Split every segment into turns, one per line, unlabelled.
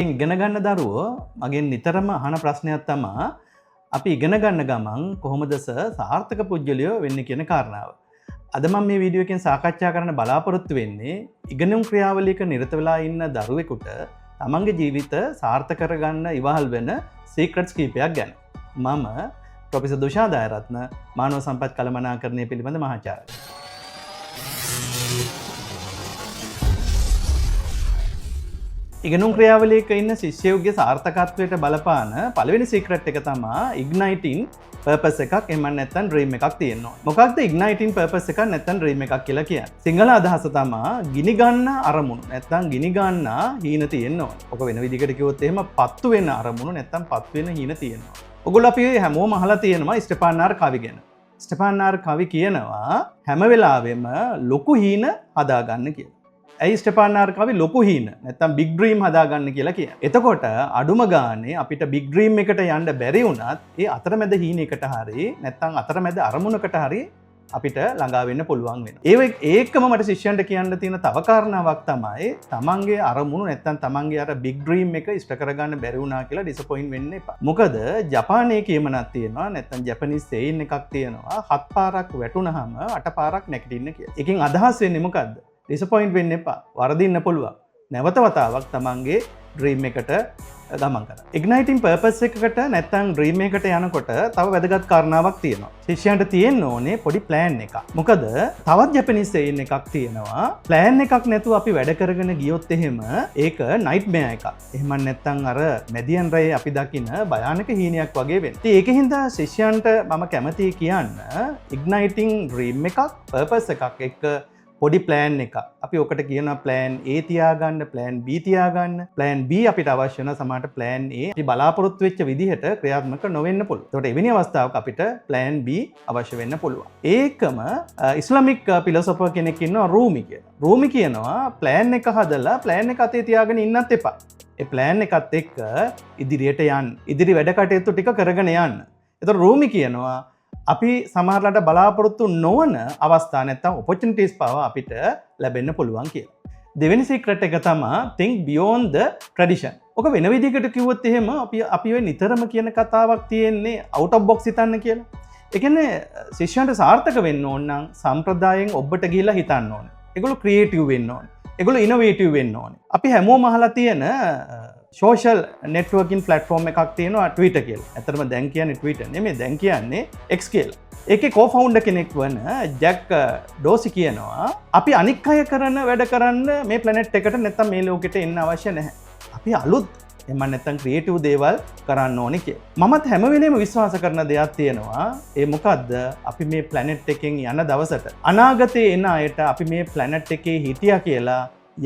ඉගෙන ගන්න දරුවෝ මගෙන් නිතරම අහන ප්‍රශ්නයක් තමයි අපි ඉගෙන ගන්න ගමන් කොහොමද සාර්ථක පුජ්‍යලියෝ වෙන්නේ කියන කාරණාව. අද මම මේ වීඩියෝ එකෙන් සාකච්ඡා කරන්න බලාපොරොත්තු වෙන්නේ ඉගෙනුම් ක්‍රියාවලියක නිරත වෙලා ඉන්න දරුවෙකුට තමන්ගේ ජීවිත සාර්ථක කරගන්න ඉවහල් වෙන සීක්‍රට්ස් කීපයක් ගැන. මම ප්‍රොෆෙසර් දුෂා දයරත්න මානව සම්පත් කළමනාකරණය පිළිබඳ මහාචාර්යවරයෙක්. ඉගෙනුම් ක්‍රියාවලියක ඉන්න ශිෂ්‍යයෙකුගේ සාර්ථකත්වයට බලපාන පළවෙනි සීක්‍රට් එක තමයි ඉග්නයිටින් පර්පස් එකක් එහෙම නැත්නම් ඩ්‍රීම් එකක් තියෙනවා. මොකක්ද ඉග්නයිටින් පර්පස් එකක් නැත්නම් ඩ්‍රීම් එකක් කියලා කියන්නේ? සිංහල අදහස තමයි ගිනි ගන්න අරමුණු නැත්නම් ගිනි ගන්න හීන තියෙනවා. ඔක වෙන විදිහකට කිව්වොත් එහෙම පත්තු වෙන අරමුණු නැත්නම් පත් වෙන හීන තියෙනවා. ඔයගොල්ලෝ අපි හැමෝම අහලා තියෙනවා ස්ටෙපානාර් කවි ගැන. ස්ටෙපානාර් කවි කියනවා හැම වෙලාවෙම ලොකු හීන හදාගන්න කියලා. ඇයි ස්ටෙපානාර් කවි ලොකු හීන නැත්නම් බිග් ඩ්‍රීම් හදාගන්න කියලා කියන්නේ. එතකොට අඩුම ගානේ අපිට බිග් ඩ්‍රීම් එකට යන්න බැරි වුණත් ඒ අතරමැද හීනයකට හරි නැත්නම් අතරමැද අරමුණකට හරි අපිට ළඟා වෙන්න පුළුවන් වෙනවා. ඒකම මට ශිෂ්‍යයන්ට කියන්න තියෙන තව කාරණාවක් තමයි තමන්ගේ අරමුණු නැත්නම් තමන්ගේ අර බිග් ඩ්‍රීම් එක ඉෂ්ට කරගන්න බැරි වුණා කියලා ඩිසපොයින්ට් වෙන්න එපා. මොකද ජපානයේ කියමනක් තියෙනවා නැත්නම් ජපනිස් සේයින් එකක් තියෙනවා 7 පාරක් වැටුනහම 8 පාරක් නැගිටින්න කියලා. එකෙන් අදහස් වෙන්නේ මොකද්ද? ඩිසපොයින්ට් වෙන්න එපා. වරදින්න පුළුවන්. නැවත වතාවක් තමන්ගේ ඩ්‍රීම් එකට ගමන් කරන්න. ඉග්නයිටින් පර්පස් එකකට නැත්නම් ඩ්‍රීම් එකට යනකොට තව වැදගත් කාරණාවක් තියෙනවා. ශිෂ්‍යයන්ට තියෙන්න ඕනේ පොඩි ප්ලෑන් එකක්. මොකද තවත් ජපනිස් සේයින් එකක් තියෙනවා. ප්ලෑන් එකක් නැතුව අපි වැඩ කරගෙන ගියොත් එහෙම ඒක නයිට්මෙයා එකක්. එහෙම නැත්නම් අර මැදියන් රැයේ අපි දකින භයානක හීනයක් වගේ වෙනවා. ඉතින් ඒකෙන් හින්දා ශිෂ්‍යයන්ට මම කැමතියි කියන්න ඉග්නයිටින් ඩ්‍රීම් එකක් පර්පස් එකක් එක්ක පොඩි ප්ලෑන් එක. අපි ඔකට කියන ප්ලෑන් A තියාගන්න, ප්ලෑන් B තියාගන්න. ප්ලෑන් B අපිට අවශ්‍ය වෙන සමහරට ප්ලෑන් A අපි බලාපොරොත්තු වෙච්ච විදිහට ක්‍රියාත්මක නොවෙන්න පුළුවන්. ඒකට එවැනි අවස්ථාවක අපිට ප්ලෑන් B අවශ්‍ය වෙන්න පුළුවන්. ඒකම ඉස්ලාමික් ෆිලොසොෆර් කෙනෙක් ඉන්නවා රූමි කියලා. රූමි කියනවා ප්ලෑන් එක හදලා ප්ලෑන් එක අතේ තියාගෙන ඉන්නත් එපා. ඒ ප්ලෑන් එකත් එක්ක ඉදිරියට යන්න. ඉදිරි වැඩ කටයුතු ටික කරගෙන යන්න. ඒතර රූමි කියනවා අපි සමහරලාට බලාපොරොත්තු නොවන අවස්ථා නැත්තම් opportunities පවා අපිට ලැබෙන්න පුළුවන් කියලා. දෙවෙනි සීක්‍රට් එක තමයි think beyond the tradition. ඔක වෙන විදිහකට කිව්වොත් එහෙම අපි ඔය නිතරම කියන කතාවක් තියෙන්නේ out of box හිතන්න කියලා. ඒ කියන්නේ ශිෂ්‍යයන්ට සාර්ථක වෙන්න ඕන නම් සම්ප්‍රදායෙන් ඔබට ගිහිලා හිතන්න ඕනේ. ඒගොල්ලෝ ක්‍රියේටිව් වෙන්න ඕනේ. ඒගොල්ලෝ ඉනෝවේටිව් වෙන්න ඕනේ. අපි හැමෝම අහලා තියෙන සෝෂල් නෙට්වර්කින් ප්ලට්ෆෝර්ම් එකක් තියෙනවා Twitter කියලා. ඇත්තටම දැන් කියන්නේ Twitter නෙමෙයි දැන් කියන්නේ X කියලා. ඒකේ co-founder කෙනෙක් වන ජැක් ඩෝසි කියනවා අපි අනික් අය කරන වැඩ කරන්න මේ ප්ලැනට් එකට නැත්තම් මේ ලෝකෙට එන්න අවශ්‍ය නැහැ. අපි අලුත් එහෙම නැත්තම් ක්‍රියේටිව් දේවල් කරන්න ඕනේ කියලා. මමත් හැම වෙලේම විශ්වාස කරන දෙයක් තියෙනවා. ඒ මොකද්ද? අපි මේ ප්ලැනට් එකෙන් යන දවසට අනාගතේ එන අයට අපි මේ ප්ලැනට් එකේ හිටියා කියලා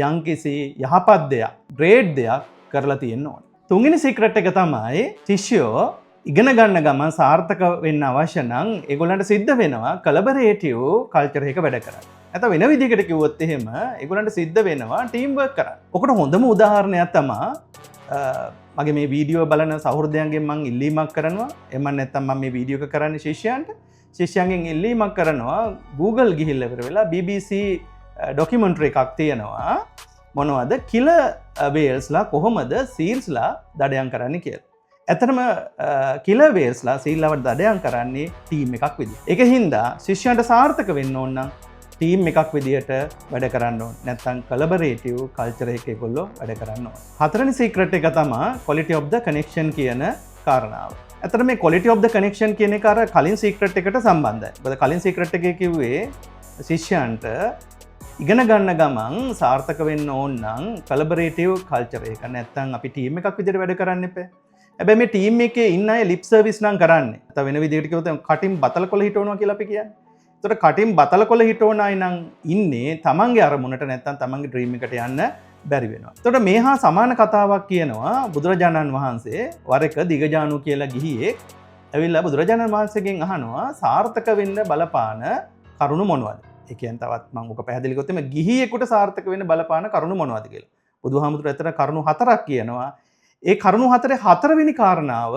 යම්කිසි යහපත් දෙයක්, ග්‍රේට් දෙයක් කරලා තියෙන්න ඕනේ. තුන්වෙනි සීක්‍රට් එක තමයි ශිෂ්‍යෝ ඉගෙන ගන්න ගමන් සාර්ථක වෙන්න අවශ්‍ය නම් ඒගොල්ලන්ට සිද්ධ වෙනවා කොලැබොරේටිව් කල්චර් එක වැඩ කරන්න. නැත්නම් වෙන විදිහකට කිව්වොත් එහෙම ඒගොල්ලන්ට සිද්ධ වෙනවා ටීම් වර්ක් කරන්න. ඔකට හොඳම උදාහරණයක් තමයි මගේ මේ වීඩියෝ බලන සහෘදයන්ගෙන් මම ඉල්ලීමක් කරනවා. එමන් නැත්නම් මම මේ වීඩියෝ එක කරන්නේ ශිෂ්‍යයන්ගෙන් ඉල්ලීමක් කරනවා Google ගිහිල්ලා ඉවර වෙලා BBC ඩොකියුමන්ටරි එකක් තියෙනවා. මොනවද කිල වේල්ස්ලා කොහොමද සීල්ස්ලා දඩයම් කරන්න කියලා. ඇත්තටම කිල වේල්ස්ලා සීල්ලවට දඩයම් කරන්නේ ටීම් එකක් විදිහට. ඒක හින්දා ශිෂ්‍යයන්ට සාර්ථක වෙන්න ඕන නම් ටීම් එකක් විදිහට වැඩ කරන්න ඕන. නැත්නම් කොලැබොරේටිව් කල්චර් එකක ඒගොල්ලෝ වැඩ කරන්න ඕන. හතරවෙනි සීක්‍රට් එක තමයි quality of the connection කියන කාරණාව. ඇත්තට මේ quality of the connection කියන එක අර කලින් සීක්‍රට් එකට සම්බන්ධයි. මොකද කලින් සීක්‍රට් එකේ කිව්වේ ශිෂ්‍යයන්ට ඉගෙන ගන්න ගමන් සාර්ථක වෙන්න ඕන නම් කොලැබොරේටිව් කල්චර් එක නැත්නම් අපි ටීම් එකක් විදිහට වැඩ කරන්න එපා. හැබැයි මේ ටීම් එකේ ඉන්න අය ලිප් සර්විස් නම් කරන්නේ. නැත්නම් වෙන විදිහකට කිව්වොත් කටින් බතල කොළ හිටවනවා කියලා අපි කියන්නේ. ඒතකොට කටින් බතල කොළ හිටවන අය නම් ඉන්නේ තමන්ගේ අරමුණට නැත්නම් තමන්ගේ ඩ්‍රීම් එකට යන්න බැරි වෙනවා. ඒතකොට මේ හා සමාන කතාවක් කියනවා බුදුරජාණන් වහන්සේ වර එක දිගජානු කියලා ගිහියෙක් ඇවිල්ලා බුදුරජාණන් වහන්සේගෙන් අහනවා සාර්ථක වෙන්න බලපාන කරුණු මොනවද? ඒ කියන්නේ තවත් මම ඔක පැහැදිලි කරොත් එimhe ගිහියෙකුට සාර්ථක වෙන්න බලපාන කරුණු මොනවද කියලා. බුදුහාමුදුරුවෝ ඇතර කරුණු 4ක් කියනවා. ඒ කරුණු 4 4වෙනි කාරණාව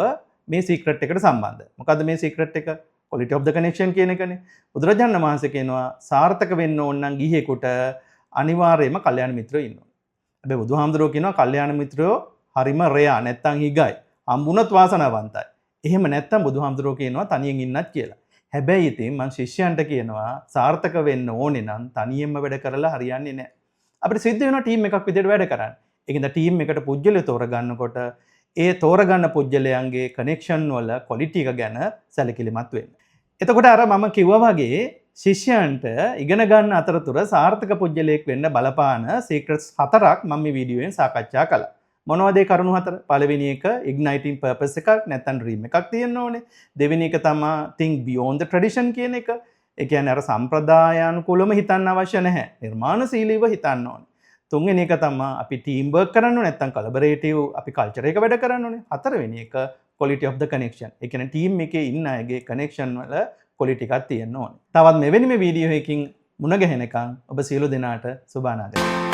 මේ සීක්‍රට් එකට සම්බන්ධයි. මොකද්ද මේ සීක්‍රට් එක? quality of the connection කියන එකනේ. බුදුරජාණන් වහන්සේ කියනවා සාර්ථක වෙන්න ඕන නම් ගිහියෙකුට අනිවාර්යයෙන්ම කල්යාණ මිත්‍රයෝ ඉන්න ඕන. හැබැයි බුදුහාමුදුරුවෝ කියනවා කල්යාණ මිත්‍රයෝ හරිම රෙයා නැත්තම් හිගයි. හම්බුනොත් වාසනාවන්තයි. එහෙම නැත්තම් බුදුහාමුදුරුවෝ කියනවා තනියෙන් ඉන්නත් කියලා. හැබැයි ඉතින් මං ශිෂ්‍යයන්ට කියනවා සාර්ථක වෙන්න ඕනේ නම් තනියෙන්ම වැඩ කරලා හරියන්නේ නැහැ. අපිට සිද්ධ වෙනවා ටීම් එකක් විදිහට වැඩ කරන්න. ඒකින්ද ටීම් එකට පුජ්‍යලය තෝරගන්නකොට ඒ තෝරගන්න පුජ්‍යලයන්ගේ කනෙක්ෂන් වල ක්වොලිටි එක ගැන සැලකිලිමත් වෙන්න. එතකොට අර මම කිව්වා වගේ ශිෂ්‍යයන්ට ඉගෙන ගන්න අතරතුර සාර්ථක පුජ්‍යලයක් වෙන්න බලපාන සීක්‍රට්ස් 4ක් මම මේ වීඩියෝවෙන් සාකච්ඡා කළා. මොනවද ඒ කරුණු 4? පළවෙනි එක igniting purpose එකක් නැත්නම් dream එකක් තියෙන්න ඕනේ. දෙවෙනි එක තමයි think beyond the tradition කියන එක. ඒ කියන්නේ අර සම්ප්‍රදායානුකූලව හිතන්න අවශ්‍ය නැහැ. නිර්මාණශීලීව හිතන්න ඕනේ. තුන්වෙනි එක තමයි අපි team work කරන්න ඕනේ නැත්නම් collaborative අපි culture එක වැඩ කරන්න ඕනේ. හතරවෙනි එක quality of the connection. ඒ කියන්නේ team එකේ ඉන්න අයගේ connection වල quality එකක් තියෙන්න ඕනේ. තවත් මෙවැනි මේ වීඩියෝ එකකින් මුණ ගැහෙනකන් ඔබ සියලු දෙනාට සුබ අනාගතයක්.